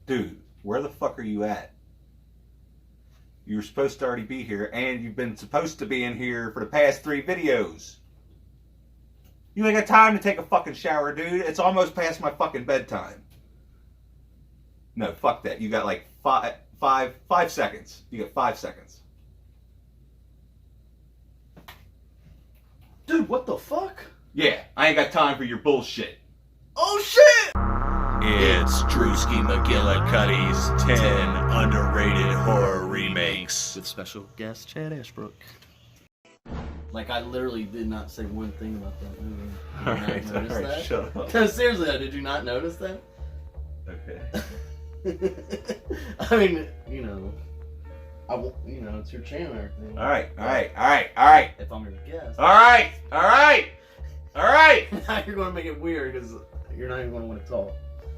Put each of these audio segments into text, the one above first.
Dude, where the fuck are you at? You were supposed to already be here, and you've been supposed to be in here for the past 3 videos. You ain't got time to take a fucking shower, dude. It's almost past my fucking bedtime. No, fuck that. You got like five seconds. You got 5 seconds. Dude, what the fuck? Yeah, I ain't got time for your bullshit. Oh shit! It's Drewski McGillicuddy's 10 underrated horror remakes. With special guest Chad Ashbrook. Like, I literally did not say one thing about that movie. Alright, shut up. No, seriously though, did you not notice that? Okay. I mean, you know, it's your channel and everything. Alright. If I'm your guest. Alright. Now you're going to make it weird because you're not even going to want to talk.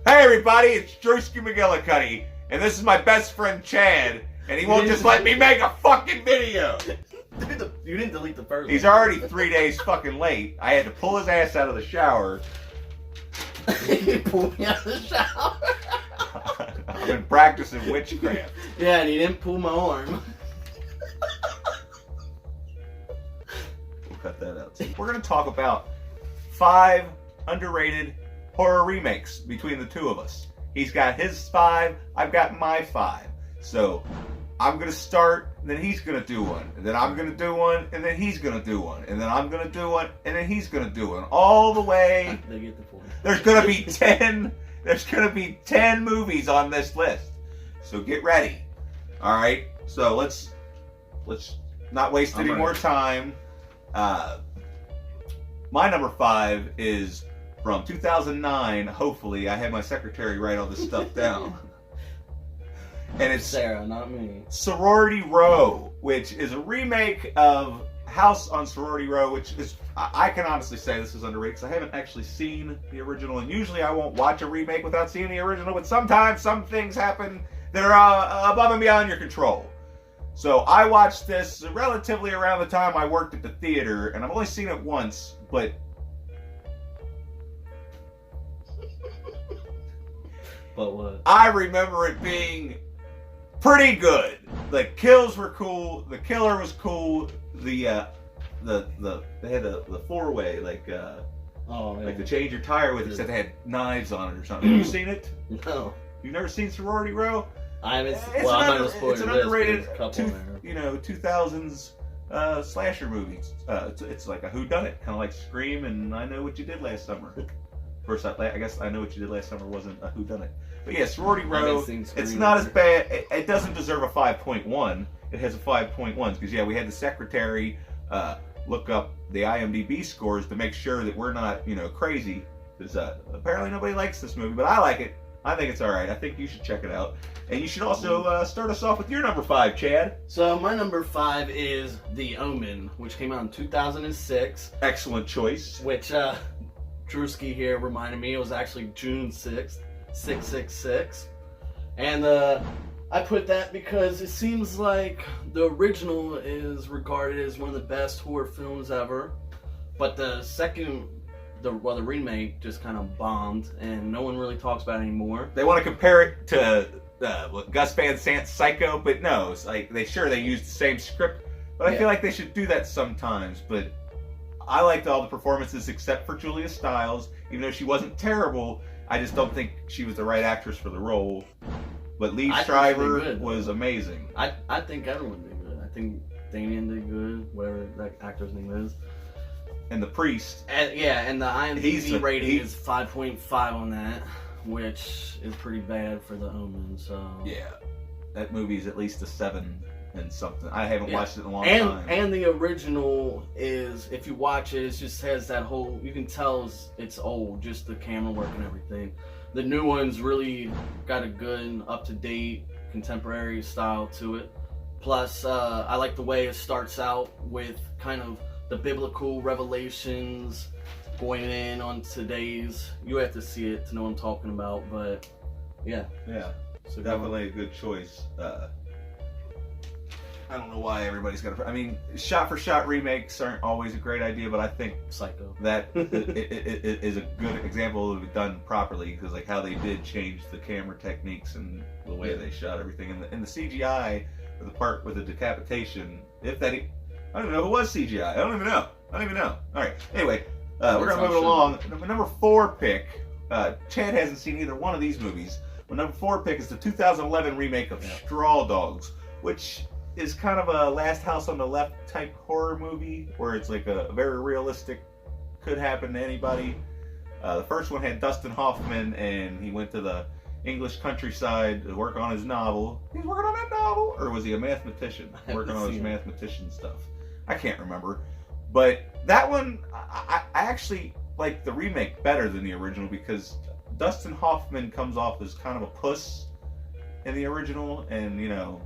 Hey everybody, it's Drewski McGillicuddy, and this is my best friend Chad, and he won't just let me make a fucking video. Dude, you didn't delete the first one. He's already 3 days fucking late. I had to pull his ass out of the shower. He pulled me out of the shower. I've been practicing witchcraft. Yeah, and he didn't pull my arm. We'll cut that out. We're going to talk about 5 underrated horror remakes between the two of us. He's got his 5, I've got my 5. So I'm going to start, and then he's going to do one. And then I'm going to do one, and then he's going to do one. And then I'm going to do one, and then he's going to do one. All the way. They get the point. There's going to be 10. There's going to be 10 movies on this list. So get ready. All right. So let's not waste any more time. My number 5 is from 2009. Hopefully, I had my secretary write all this stuff down. And it's Sarah, not me. Sorority Row, which is a remake of House on Sorority Row, which is, I can honestly say this is underrated because I haven't actually seen the original, and usually I won't watch a remake without seeing the original, but sometimes some things happen that are above and beyond your control. So I watched this relatively around the time I worked at the theater, and I've only seen it once, but But what? I remember it being pretty good. The kills were cool. The killer was cool. They had the 4-way like to change your tire with, except they had knives on it or something. Have you seen it? No. You've never seen Sorority Row? I haven't. Well, I'm not gonna spoil it's an this, underrated, but there's a couple in there. 2000s slasher movie. It's like a whodunit, kind of like Scream and I Know What You Did Last Summer. First, I guess I Know What You Did Last Summer wasn't a whodunit. But yeah, Sorority Row, it's not as bad. It doesn't deserve a 5.1. It has a 5.1 because, yeah, we had the secretary look up the IMDb scores to make sure that we're not, crazy. Because apparently nobody likes this movie, but I like it. I think it's all right. I think you should check it out. And you should also start us off with your number 5, Chad. So my number 5 is The Omen, which came out in 2006. Excellent choice. Which Drewski here reminded me it was actually June 6th, 666. And I put that because it seems like the original is regarded as one of the best horror films ever, but the remake just kind of bombed, and no one really talks about it anymore. They want to compare it to Gus Van Sant's Psycho, but no, it's like they used the same script, but I feel like they should do that sometimes. But I liked all the performances except for Julia Stiles, even though she wasn't terrible. I just don't think she was the right actress for the role. But Lee Shriver was amazing. I think everyone did good. I think Damien did good, whatever that actor's name is. And the priest. And the IMDb rating is 5.5 on that, which is pretty bad for The Omen. So yeah, that movie is at least a 7 and something. I haven't watched it in a long time. And the original is, if you watch it, it just has that whole, you can tell it's old, just the camera work and everything. The new one's really got a good, up-to-date, contemporary style to it. Plus, I like the way it starts out with kind of the biblical revelations going in on today's. You have to see it to know what I'm talking about, but yeah. Yeah, so definitely a good choice. I don't know why everybody's got to. I mean, shot-for-shot remakes aren't always a great idea, but I think Psycho. that it is a good example of it done properly, because like how they did change the camera techniques and the way they shot everything, and the CGI for the part with the decapitation. If that, I don't even know if it was CGI. I don't even know. All right. Anyway, we're gonna move it along. Number 4 pick. Chad hasn't seen either one of these movies. But number 4 pick is the 2011 remake of Straw Dogs, which is kind of a Last House on the Left type horror movie, where it's like a very realistic, could happen to anybody. The first one had Dustin Hoffman, and he went to the English countryside to work on his novel. He's working on that novel? Or was he a mathematician? Working on his mathematician stuff. I can't remember. But that one, I actually like the remake better than the original, because Dustin Hoffman comes off as kind of a puss in the original, and you know,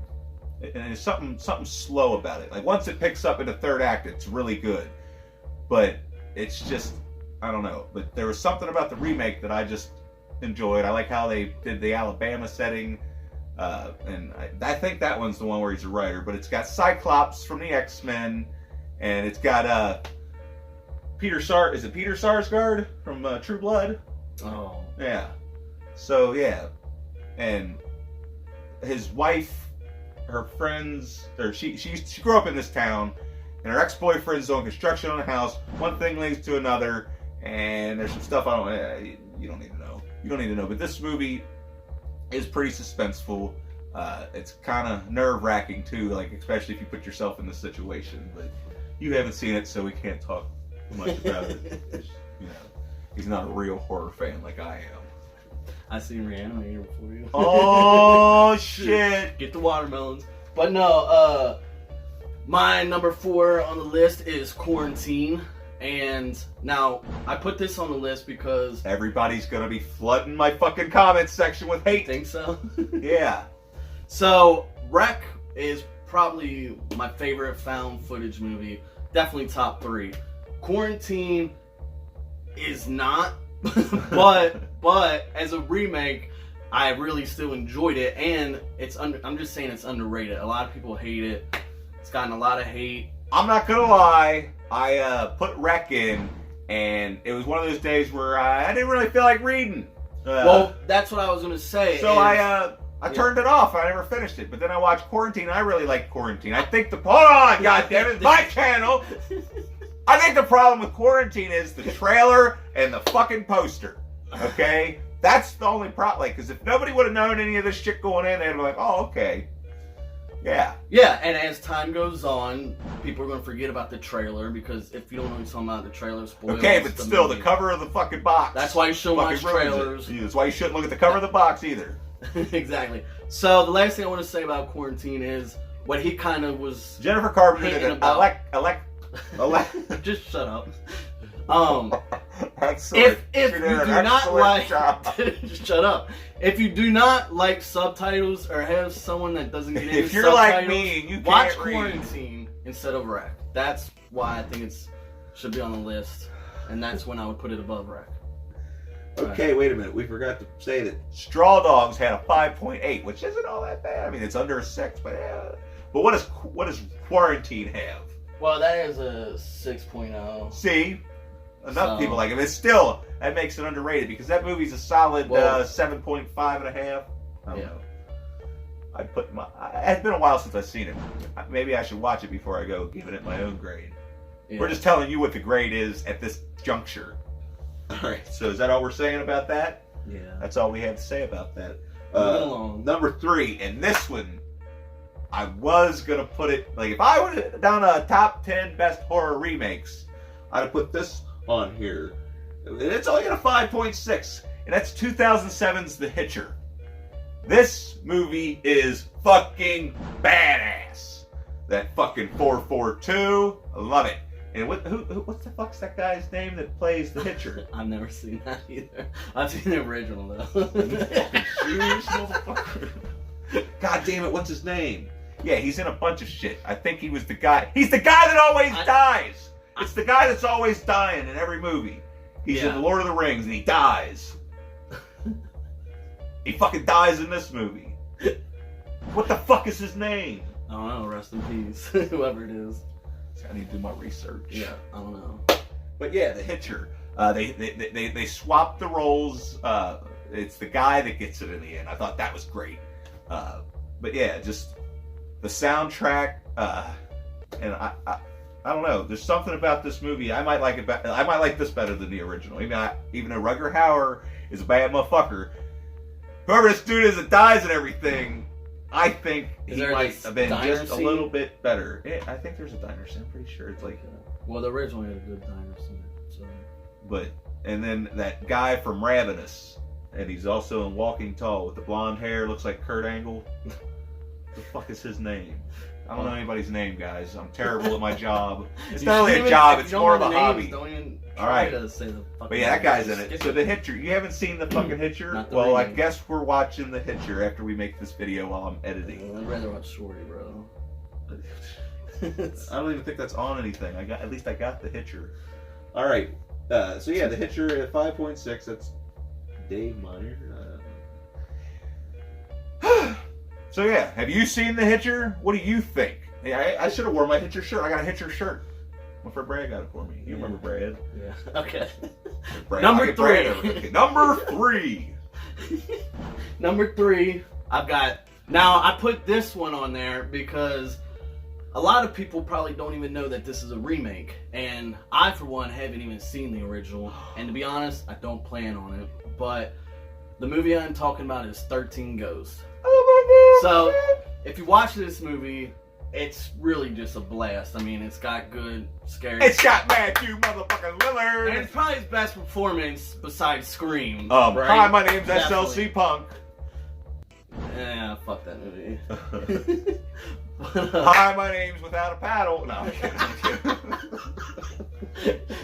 and there's something slow about it. Like once it picks up in the third act, it's really good, but it's just, I don't know. But there was something about the remake that I just enjoyed. I like how they did the Alabama setting, and I think that one's the one where he's a writer. But it's got Cyclops from the X-Men, and it's got Peter Sarsgaard from True Blood? Oh. Yeah. So, yeah. And his wife, her friends, or she grew up in this town, and her ex-boyfriend's doing construction on a house. One thing leads to another, and there's some stuff you don't need to know. You don't need to know. But this movie is pretty suspenseful. It's kind of nerve-wracking, too, like especially if you put yourself in the situation. But you haven't seen it, so we can't talk much about it. You know, he's not a real horror fan like I am. I seen Reanimator before you. Oh shit! Get the watermelons. But no, my number 4 on the list is Quarantine. And now I put this on the list because everybody's gonna be flooding my fucking comments section with hate. Think so? Yeah. So Wreck is probably my favorite found footage movie. Definitely top 3. Quarantine is not, but as a remake, I really still enjoyed it, and I'm just saying it's underrated. A lot of people hate it. It's gotten a lot of hate. I'm not gonna lie. I put Wreck in, and it was one of those days where I didn't really feel like reading. Well, that's what I was gonna say. So I turned it off. I never finished it. But then I watched Quarantine. I really liked Quarantine. I think hold on, goddammit, it's my channel. I think the problem with Quarantine is the trailer and the fucking poster. Okay? That's the only problem. Like, because if nobody would have known any of this shit going in, they'd be like, oh, okay. Yeah. Yeah, and as time goes on, people are going to forget about the trailer, because if you don't know what you're talking about, the trailer spoils. Okay, but still, the cover of the fucking box. That's why you shouldn't watch trailers. That's why you shouldn't look at the cover of the box either. Exactly. So the last thing I want to say about Quarantine is what he kind of was. Jennifer Carpenter did Just shut up. If you do not like, just shut up. If you do not like subtitles or have someone that doesn't get any if you're subtitles, like me and you can't watch read. Quarantine instead of Wreck. That's why I think should be on the list, and that's when I would put it above Wreck. Okay, wait a minute. We forgot to say that Straw Dogs had a 5.8, which isn't all that bad. I mean, it's under a 6, but yeah. But what does Quarantine have? Well, that is a 6.0. See? Enough people like it. But still, that makes it underrated, because that movie's a solid 7.5 and a half. I don't know. It's been a while since I've seen it. Maybe I should watch it before I go giving it my own grade. Yeah. We're just telling you what the grade is at this juncture. Alright, so is that all we're saying about that? Yeah. That's all we have to say about that. Number 3, and this one, I was going to put it, like if I would have done a top 10 best horror remakes, I'd have put this on here. It's only got a 5.6, and that's 2007's The Hitcher. This movie is fucking badass. That fucking 442, I love it. And what the fuck's that guy's name that plays the Hitcher? I've never seen that either. I've seen the original though. Serious motherfucker. God damn it, what's his name? Yeah, he's in a bunch of shit. I think he was the guy. He's the guy that always dies. It's the guy that's always dying in every movie. He's in The Lord of the Rings and he dies. He fucking dies in this movie. What the fuck is his name? I don't know. Rest in peace, whoever it is. I need to do my research. Yeah, I don't know. But yeah, the Hitcher. They swapped the roles. It's the guy that gets it in the end. I thought that was great. But yeah, just the soundtrack. And I don't know. There's something about this movie. I might like it. I might like this better than the original. Even though Rutger Hauer is a bad motherfucker, whoever this dude is that dies and everything, I think he might have been just a little bit better. Yeah, I think there's a diner scene. I'm pretty sure it's like. Well, the original had a good diner scene. So. But and then that guy from Ravenous, and he's also in Walking Tall with the blonde hair, looks like Kurt Angle. The fuck is his name? I don't know anybody's name, guys. I'm terrible at my job. It's not really a job; it's more of a hobby. Don't even all right. To say the but yeah, that guy's in it. So the Hitcher. You haven't seen the fucking Hitcher? Well, I guess we're watching the Hitcher after we make this video while I'm editing. I'd rather watch Sorority Row. I don't even think that's on anything. At least I got the Hitcher. All right. So yeah, the Hitcher at 5.6. That's Dave Meyer. So yeah, have you seen the Hitcher? What do you think? Hey, I should have worn my Hitcher shirt. I got a Hitcher shirt. My friend Brad got it for me. You remember Brad? Yeah. Okay. Brad, Number 3. Okay. Number 3. Number 3. I've got. Now I put this one on there because a lot of people probably don't even know that this is a remake, and I, for one, haven't even seen the original. And to be honest, I don't plan on it. But the movie I'm talking about is 13 Ghosts. So, if you watch this movie, it's really just a blast. I mean, it's got good, scary... It's got Matthew motherfucking Lillard! And it's probably his best performance besides Scream. Right? Hi, my name's SLC Punk. Yeah, fuck that movie. Hi, my name's Without a Paddle. No, I'm kidding.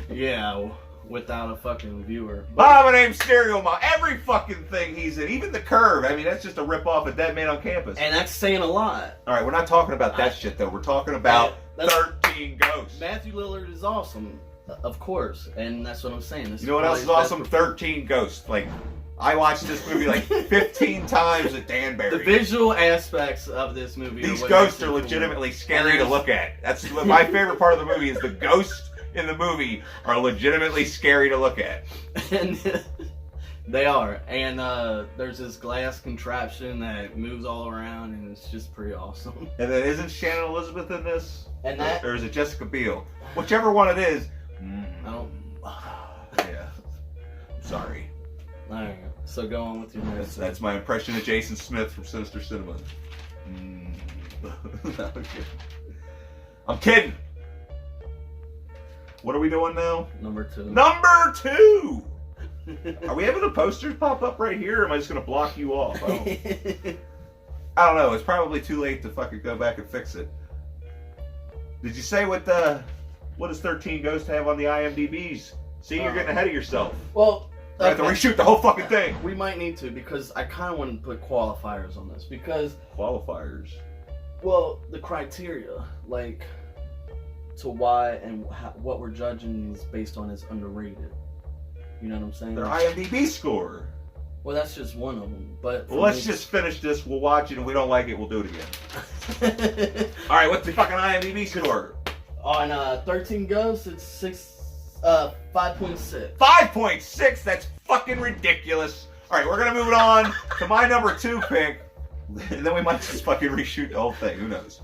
Yeah, without a fucking viewer. Hi, my name's Stereo Mom. Every fucking thing he's in, even The Curve. I mean, that's just a rip-off of Dead Man on Campus. And that's saying a lot. All right, we're not talking about that shit, though. We're talking about 13 Ghosts. Matthew Lillard is awesome, of course, and that's what I'm saying. You know what else is awesome? 13 Ghosts. Like, I watched this movie like 15 times at Danbury. The visual aspects of this movie. These ghosts are legitimately scary to look at. That's my favorite part of the movie is the ghosts in the movie are legitimately scary to look at. And they are. And there's this glass contraption that moves all around, and it's just pretty awesome. And then isn't Shannon Elizabeth in this? And that, or is it Jessica Biel? Whichever one it is. I don't. Yeah. I'm sorry. All right. So go on with your next. That's my impression of Jason Smith from Sinister Cinema. I'm kidding. What are we doing now? Number 2. Number 2! Are we having the posters pop up right here, or am I just going to block you off? I don't know. It's probably too late to fucking go back and fix it. Did you say what does 13 Ghosts have on the IMDb's? See, you're getting ahead of yourself. Well, I have to reshoot the whole fucking thing. We might need to, because I kind of want to put qualifiers on this, because... Qualifiers? Well, the criteria, like... to why and what we're judging is based on is underrated. You know what I'm saying? Their IMDb score. Well, that's just one of them. But well, let's just finish this. We'll watch it, and if we don't like it, we'll do it again. All right, what's the fucking IMDb score? On 13 Ghosts, it's 5.6. 5.6? That's fucking ridiculous. All right, we're gonna move it on to my number 2 pick, and then we might just fucking reshoot the whole thing. Who knows?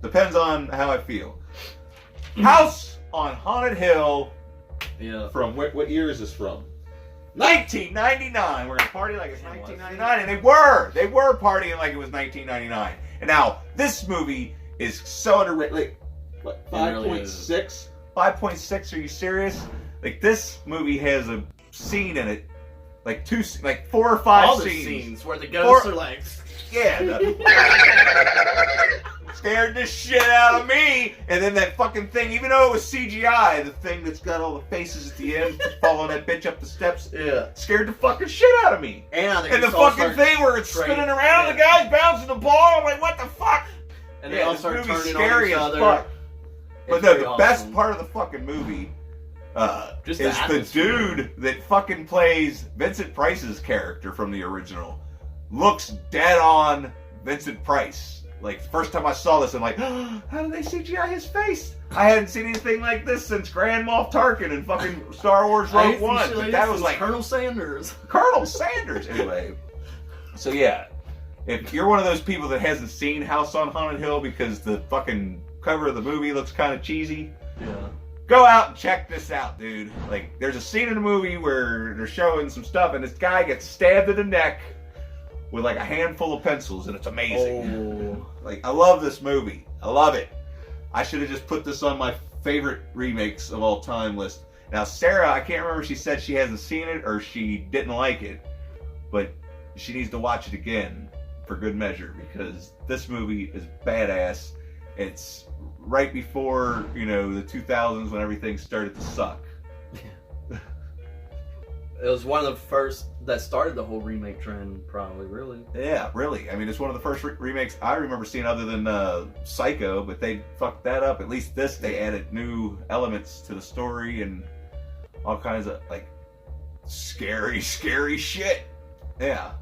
Depends on how I feel. House on Haunted Hill. Yeah. From what year is this from? 1999. We're gonna party like it's 1999, and they were partying like it was 1999. And now this movie is so underrated. Like, what? 5.6. 5.6. Are you serious? Like, this movie has a scene in it, like 4 or 5 all scenes. The scenes where the ghosts are like. Yeah. Scared the shit out of me. And then that fucking thing, even though it was CGI, the thing that's got all the faces at the end following that bitch up the steps, scared the fucking shit out of me. And the fucking thing where it's spinning around, the guy's bouncing the ball, I'm like, what the fuck? And they all this start movie's turning scary on each as other. fuck. But no, the awesome. best part of the fucking movie is the dude that fucking plays Vincent Price's character from the original. Looks dead on Vincent Price. Like, the first time I saw this, I'm like, oh, how did they CGI his face? I hadn't seen anything like this since Grand Moff Tarkin and fucking Star Wars Rogue One. But that was like Colonel Sanders. Colonel Sanders, anyway. So yeah, if you're one of those people that hasn't seen House on Haunted Hill because the fucking cover of the movie looks kind of cheesy, go out and check this out, dude. Like, there's a scene in the movie where they're showing some stuff, and this guy gets stabbed in the neck with like a handful of pencils, and it's amazing. Oh. Like, I love this movie. I love it. I should have just put this on my favorite remakes of all time list. Now, Sarah, I can't remember if she said she hasn't seen it or she didn't like it, but she needs to watch it again for good measure, because this movie is badass. It's right before, you know, the 2000s when everything started to suck. It was one of the first that started the whole remake trend, probably, really. Yeah, really. I mean, it's one of the first remakes I remember seeing other than Psycho, but they fucked that up. At least this, they added new elements to the story and all kinds of, like, scary shit. Yeah.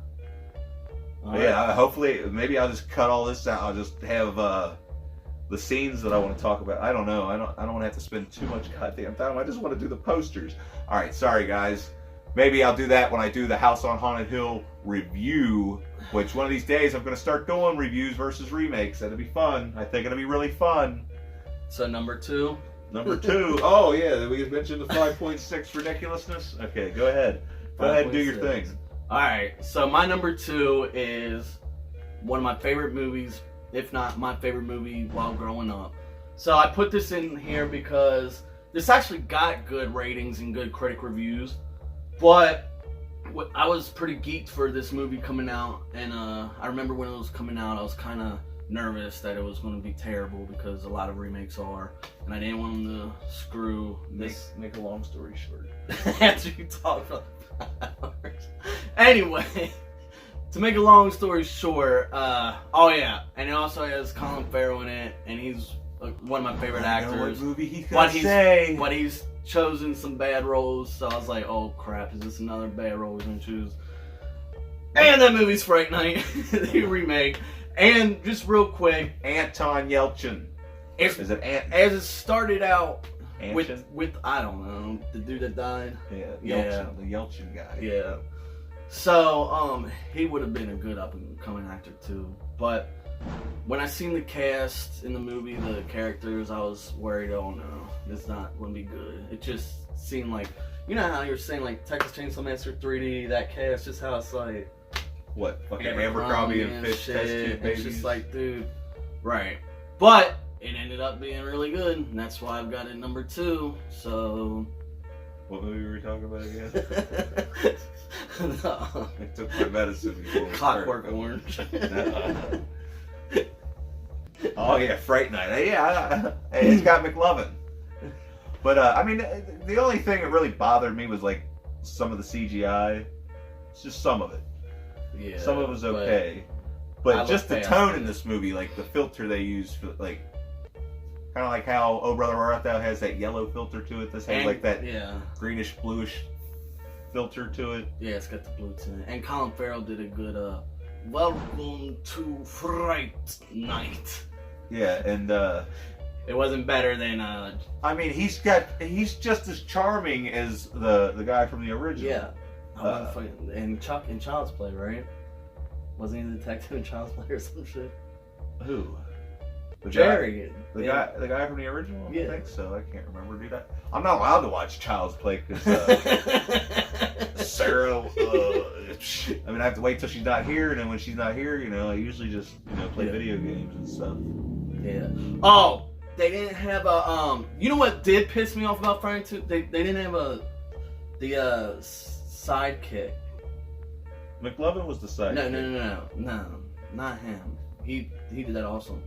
Yeah, hopefully, maybe I'll just cut all this out. I'll just have the scenes that I want to talk about. I don't know. I don't want to have to spend too much goddamn time. I just want to do the posters. All right, sorry, guys. Maybe I'll do that when I do the House on Haunted Hill review, which one of these days I'm going to start doing reviews versus remakes. That'll be fun. I think it'll be really fun. So number 2? Number 2. Oh, yeah. We mentioned the 5.6 ridiculousness. Okay, go ahead. Go ahead and do your thing. Alright, so my number 2 is one of my favorite movies, if not my favorite movie while growing up. So I put this in here because this actually got good ratings and good critic reviews. But I was pretty geeked for this movie coming out, and I remember when it was coming out, I was kind of nervous that it was going to be terrible because a lot of remakes are, and I didn't want them to screw this. Make a long story short. After you talk for 5 hours. Anyway, to make a long story short, oh yeah, and it also has Colin Farrell in it, and he's one of my favorite actors. I know what movie he could say. But he's chosen some bad roles, so I was like, oh crap, is this another bad role he's gonna choose? And that movie's Fright Night, the remake. And just real quick, Anton Yelchin. Is it as it started out Anton? with I don't know, the dude that died. Yeah, the Yelchin guy. Yeah. So he would have been a good up and coming actor too. But when I seen the cast in the movie, the characters, I was worried, oh no, it's not going to be good. It just seemed like, you know how you're saying like Texas Chainsaw Massacre 3D, that cast, just how it's like... What, fucking Abercrombie and Fitch test tube babies? It's just like, dude, right. But it ended up being really good, and that's why I've got it number 2, so... What movie were we talking about again? No. I took my medicine before. Clockwork Orange. Oh yeah, Fright Night. Yeah, it's got McLovin. But I mean, the only thing that really bothered me was like some of the CGI. It's just some of it. Yeah. Some of it was okay, but just the tone in this movie, like the filter they use, for, like kind of like how Oh Brother Where Art Thou has that yellow filter to it. This has like that greenish bluish filter to it. Yeah, it's got the blue tint. And Colin Farrell did a good welcome to Fright Night. Yeah, and it wasn't better than I mean, he's just as charming as the guy from the original. Yeah. And Chuck in Child's Play, right? Wasn't he the detective in Child's Play or some shit? Who? Jerry. The guy from the original? Yeah. I think so. I can't remember, dude. I'm not allowed to watch Child's Play because Sarah. I mean, I have to wait till she's not here, and then when she's not here, you know, I usually just play video games and stuff. Yeah. Oh, they didn't have a You know what did piss me off about Friday 2? They didn't have the sidekick. McLovin was the sidekick. No, not him. He did that also.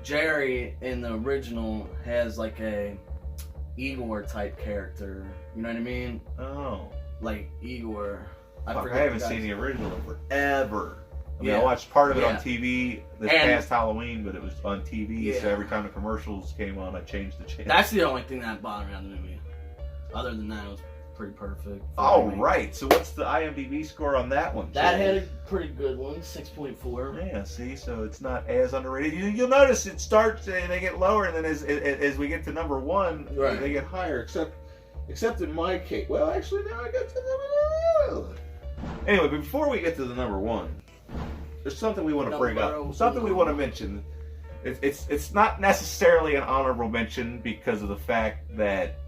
Jerry in the original has like a Igor type character. You know what I mean? Oh. Like Igor. I haven't seen the original in forever. I mean, I watched part of it on TV this past Halloween, but it was on TV, so every time the commercials came on, I changed the channel. That's the only thing that bothered me on the movie. Other than that, it was pretty perfect. All right. So what's the IMDb score on that one? That had a pretty good one, 6.4. Yeah. See, so it's not as underrated. You'll notice it starts and they get lower, and then as we get to number one, Right. they get higher. Except in my case. Well, actually, now I got to number one. Anyway, before we get to the number one, there's something we want to bring up. Something we want to mention. It's not necessarily an honorable mention because of the fact that.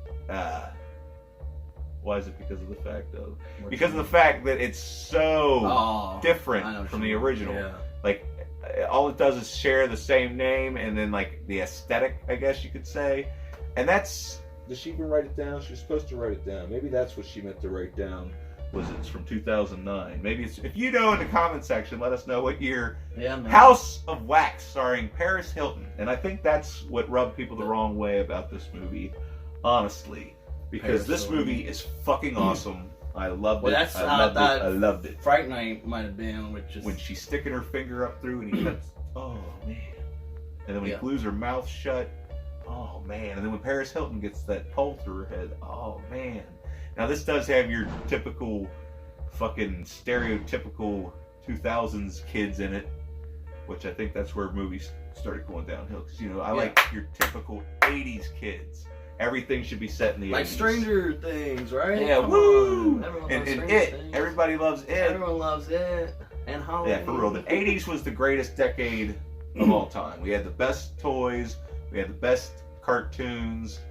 Why is it because of the fact of? Because of the fact that it's so different from the original. Yeah. Like, all it does is share the same name and then, like, the aesthetic, I guess you could say. And that's... Did she even write it down? She was supposed to write it down. Maybe that's what she meant to write down. It's from 2009. Maybe it's... If you know in the comment section, let us know what year. Yeah, man. House of Wax, starring Paris Hilton. And I think that's what rubbed people the wrong way about this movie, honestly. Because this movie is fucking awesome. I loved it. I loved it. Fright Night might have been when she's sticking her finger up through and he cuts. Oh man! And then when he glues her mouth shut. Oh man! And then when Paris Hilton gets that pole through her head. Oh man! Now this does have your typical, fucking stereotypical 2000s kids in it, which I think that's where movies started going downhill. Because I like your typical 80s kids. Everything should be set in the 80s. Like Stranger Things, right? Yeah, Come woo! On. And It. Things. Everybody loves It. Everyone loves It. And Halloween. Yeah, for real. The 80s was the greatest decade of all time. We had the best toys. We had the best cartoons.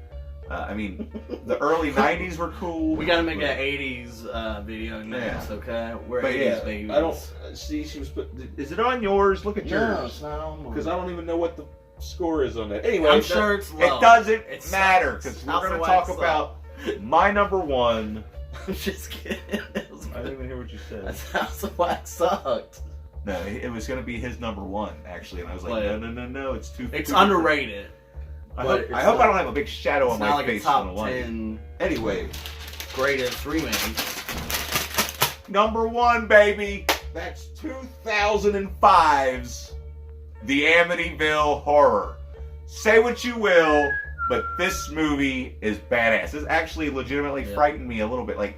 I mean, the early 90s were cool. We gotta make an 80s video next, okay? We're 80s babies. I don't... See, she was put... Is it on yours? Look at yours. No, it's not on mine. Because I don't even know what the score is on that. Anyway, I'm sure it's low. It doesn't matter because we're going to talk about my number one. I'm just kidding. I didn't even hear what you said. House of Wax sucked. No, it was going to be his number one actually, and I was like, no, it's too. It's underrated. I hope I don't have a big shadow on my face. It's not like a top 10. Anyway, greatest remake. Number one, baby. That's 2005's. The Amityville Horror. Say what you will, but this movie is badass. This actually legitimately frightened me a little bit. Like,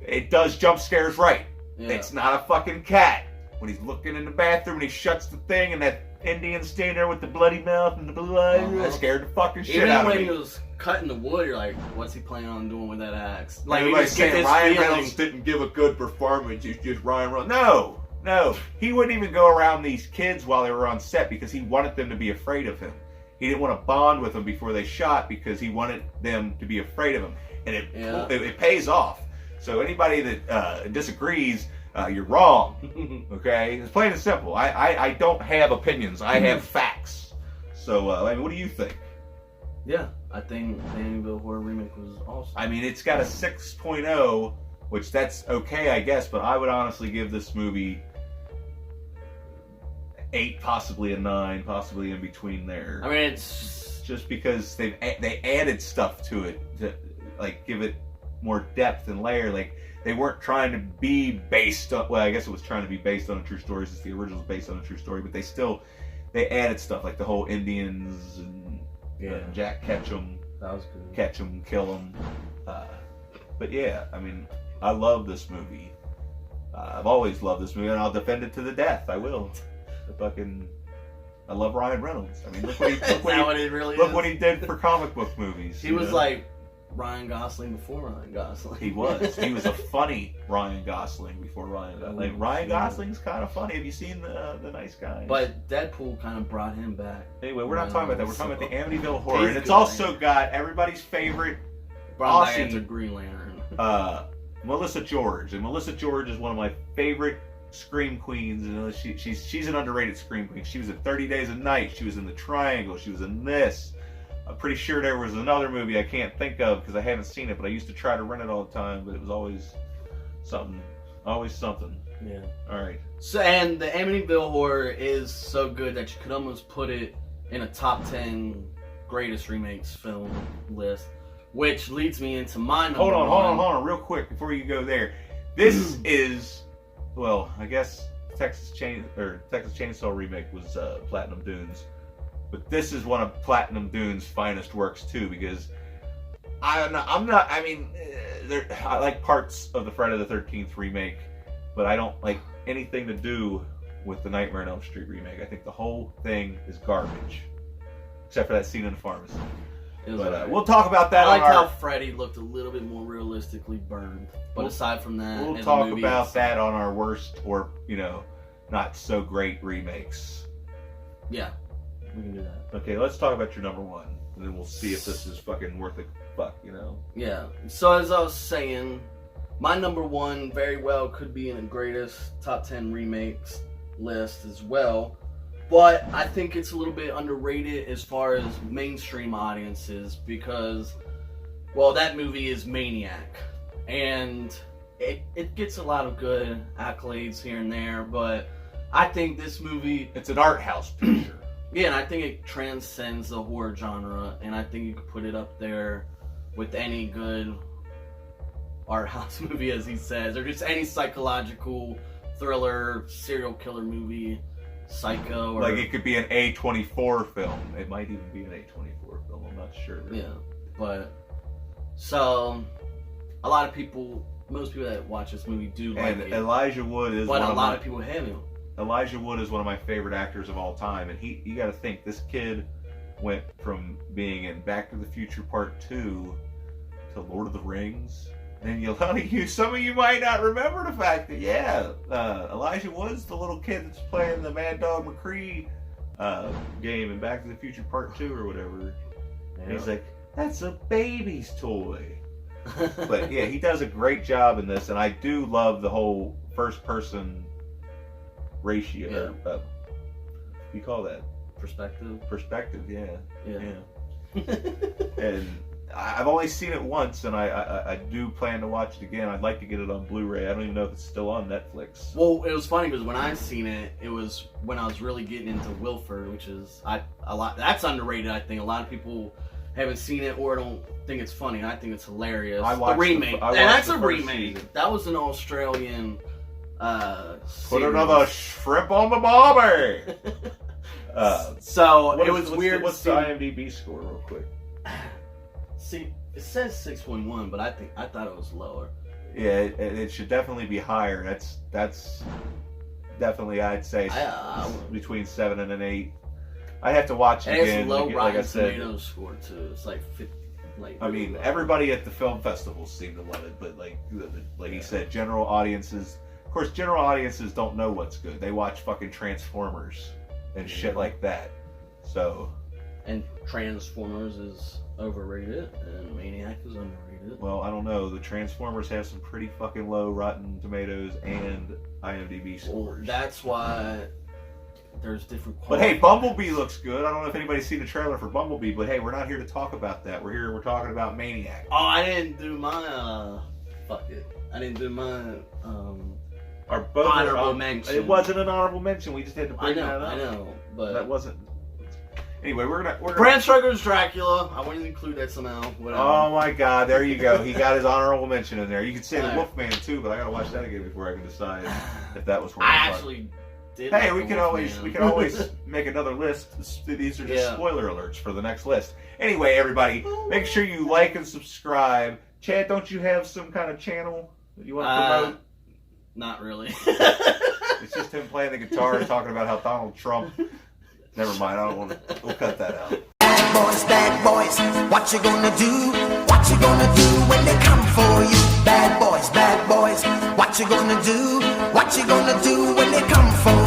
it does jump scares right. Yeah. It's not a fucking cat. When he's looking in the bathroom and he shuts the thing and that Indian standing there with the bloody mouth and the blue eyes, that scared the fucking shit out of me. Even when he was cutting the wood, you're like, what's he planning on doing with that axe? Like, everybody's saying Ryan Reynolds didn't give a good performance. He's just Ryan Reynolds. No, he wouldn't even go around these kids while they were on set because he wanted them to be afraid of him. He didn't want to bond with them before they shot because he wanted them to be afraid of him. And it pays off. So anybody that disagrees, you're wrong. Okay? It's plain and simple. I don't have opinions. I have facts. So, I mean, what do you think? Yeah, I think the Amityville Horror remake was awesome. I mean, it's got a 6.0, which that's okay, I guess, but I would honestly give this movie 8, possibly a 9, possibly in between there. I mean, it's just because they added stuff to it to like give it more depth and layer. Like they weren't trying to be based on. Well, I guess it was trying to be based on a true story since the original is based on a true story. But they added stuff like the whole Indians and Jack Ketchum. That was good. Catch them, kill them. But yeah, I mean, I love this movie. I've always loved this movie, and I'll defend it to the death. I will. I love Ryan Reynolds. I mean, look what he did for comic book movies. He was like Ryan Gosling before Ryan Gosling. He was. He was a funny Ryan Gosling before Ryan Gosling. Like, Ryan Gosling's kind of funny. Have you seen the Nice Guys? But Deadpool kind of brought him back. Anyway, we're not talking about that. We're talking about the Amityville Horror, and it's also got everybody's favorite Aussie Green Lantern. Melissa George, and Melissa George is one of my favorite scream queens, and she's an underrated scream queen. She was in 30 Days a Night. She was in The Triangle. She was in this. I'm pretty sure there was another movie I can't think of because I haven't seen it, but I used to try to rent it all the time, but it was always something. Yeah. All right. So, and the Amityville Horror is so good that you could almost put it in a top 10 greatest remakes film list, which leads me into my number one. Hold on, real quick before you go there. This is, well, I guess Texas Chainsaw Remake was Platinum Dunes, but this is one of Platinum Dunes' finest works too, because I'm not. I mean, I like parts of the Friday the 13th remake, but I don't like anything to do with the Nightmare on Elm Street remake. I think the whole thing is garbage, except for that scene in the pharmacy. But we'll talk about that. I like how Freddy looked a little bit more realistically burned. But aside from that, we'll talk about that on our worst or not so great remakes. Yeah, we can do that. Okay, let's talk about your number one, and then we'll see if this is fucking worth a fuck. Yeah. So as I was saying, my number one very well could be in the greatest top 10 remakes list as well. But I think it's a little bit underrated as far as mainstream audiences because, well, that movie is Maniac. And it gets a lot of good accolades here and there, but I think this movie... It's an art house picture. Yeah, and I think it transcends the horror genre, and I think you could put it up there with any good art house movie, as he says, or just any psychological thriller, serial killer movie. Psycho, or like it could be an A24 film. It might even be an A24 film. I'm not sure. Yeah, but so a lot of people, most people that watch this movie do like it. Elijah Wood is, but a lot of people hate him. Elijah Wood is one of my favorite actors of all time, and you got to think this kid went from being in Back to the Future Part 2 to Lord of the Rings. And some of you might not remember the fact that, Elijah Wood's the little kid that's playing the Mad Dog McCree game in Back to the Future Part 2 or whatever. And he's like, that's a baby's toy. But yeah, he does a great job in this, and I do love the whole first-person ratio. You call that? Perspective? Perspective, yeah. Yeah. And... I've only seen it once, and I do plan to watch it again. I'd like to get it on Blu-ray. I don't even know if it's still on Netflix. Well, it was funny because when I seen it, it was when I was really getting into Wilford, which is a lot. That's underrated. I think a lot of people haven't seen it or don't think it's funny. And I think it's hilarious. The remake, and that's a remake. Season. That was an Australian. Put another shrimp on the barbie. So it was weird. What's the IMDb score, real quick? See, it says 6.1, but I thought it was lower. Yeah, it should definitely be higher. That's definitely, I'd say, between 7 and an 8. I have to watch it again. It's low like I said. Tomatoes score too. It's like 50. I mean, everybody at the film festivals seem to love it, but like he said, general audiences. Of course, general audiences don't know what's good. They watch fucking Transformers and shit like that. So. And Transformers is overrated, and Maniac is underrated. Well, I don't know. The Transformers have some pretty fucking low Rotten Tomatoes and IMDb scores. Well, that's why there's different quality. But hey, Bumblebee looks good. I don't know if anybody's seen the trailer for Bumblebee, but hey, we're not here to talk about that. We're talking about Maniac. Oh, I didn't do my fuck it. I didn't do my our both honorable mention. It wasn't an honorable mention. We just had to bring that up. I know, but that wasn't. Anyway, we're gonna Bram Stoker's Dracula. I wanted to include that somehow. Whatever. Oh my God, there you go. He got his honorable mention in there. You could say the Wolfman too, but I gotta watch that again before I can decide if that was. I actually did. Hey, we can always make another list. These are just spoiler alerts for the next list. Anyway, everybody, make sure you like and subscribe. Chad, don't you have some kind of channel that you want to promote? Not really. It's just him playing the guitar and talking about how Donald Trump. Never mind, I don't want to. We'll cut that out. Bad boys, what you gonna do? What you gonna do when they come for you? Bad boys, what you gonna do? What you gonna do when they come for you?